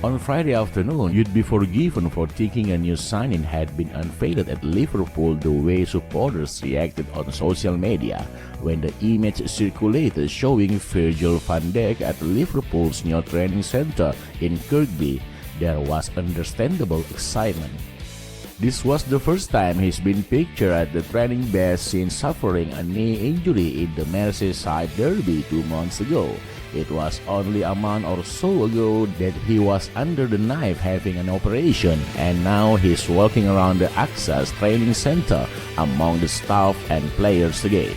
On Friday afternoon, you'd be forgiven for thinking a new signing had been unveiled at Liverpool the way supporters reacted on social media when the image circulated showing Virgil van Dijk at Liverpool's new training centre in Kirkby. There was understandable excitement. This was the first time he's been pictured at the training base since suffering a knee injury in the Merseyside derby 2 months ago. It was only a month or so ago that he was under the knife having an operation, and now he's walking around the AXA Training Centre among the staff and players again.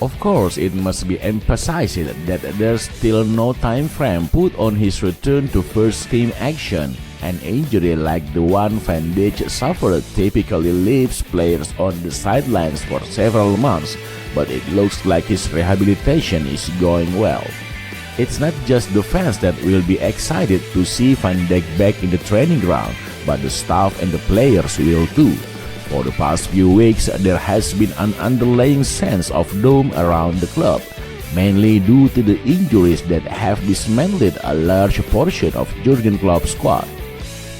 Of course, it must be emphasized that there's still no time frame put on his return to first-team action. An injury like the one Van Dijk suffered typically leaves players on the sidelines for several months, but it looks like his rehabilitation is going well. It's not just the fans that will be excited to see Van Dijk back in the training ground, but the staff and the players will too. For the past few weeks, there has been an underlying sense of doom around the club, mainly due to the injuries that have dismantled a large portion of Jurgen Klopp's squad.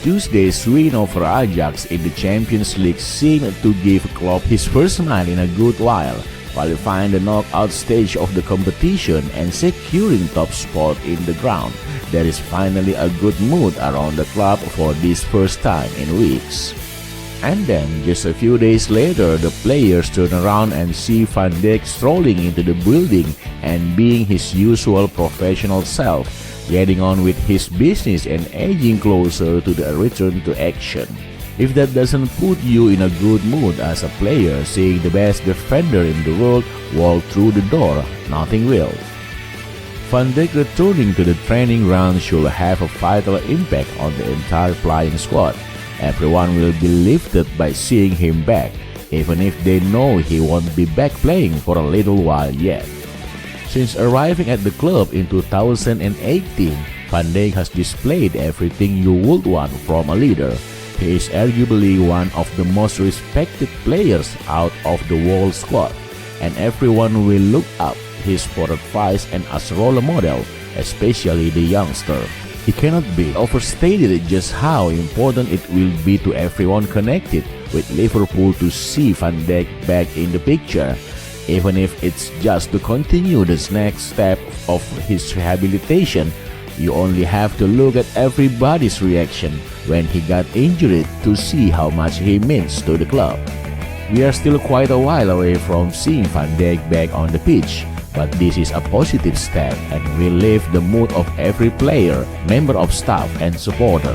Tuesday's win over Ajax in the Champions League seemed to give Klopp his first smile in a good while, qualifying the knockout stage of the competition and securing top spot in the ground. There is finally a good mood around the club for this first time in weeks. And then, just a few days later, the players turn around and see Van Dijk strolling into the building and being his usual professional self, getting on with his business and edging closer to the return to action. If that doesn't put you in a good mood as a player, seeing the best defender in the world walk through the door, nothing will. Van Dijk returning to the training ground should have a vital impact on the entire flying squad. Everyone will be lifted by seeing him back, even if they know he won't be back playing for a little while yet. Since arriving at the club in 2018, Van Dijk has displayed everything you would want from a leader. He is arguably one of the most respected players out of the whole squad, and everyone will look up his for advice and as role model, especially the youngster. It cannot be overstated just how important it will be to everyone connected with Liverpool to see Van Dijk back in the picture, even if it's just to continue this next step of his rehabilitation. You only have to look at everybody's reaction when he got injured to see how much he means to the club. We are still quite a while away from seeing Van Dijk back on the pitch, but this is a positive step and will lift the mood of every player, member of staff and supporter.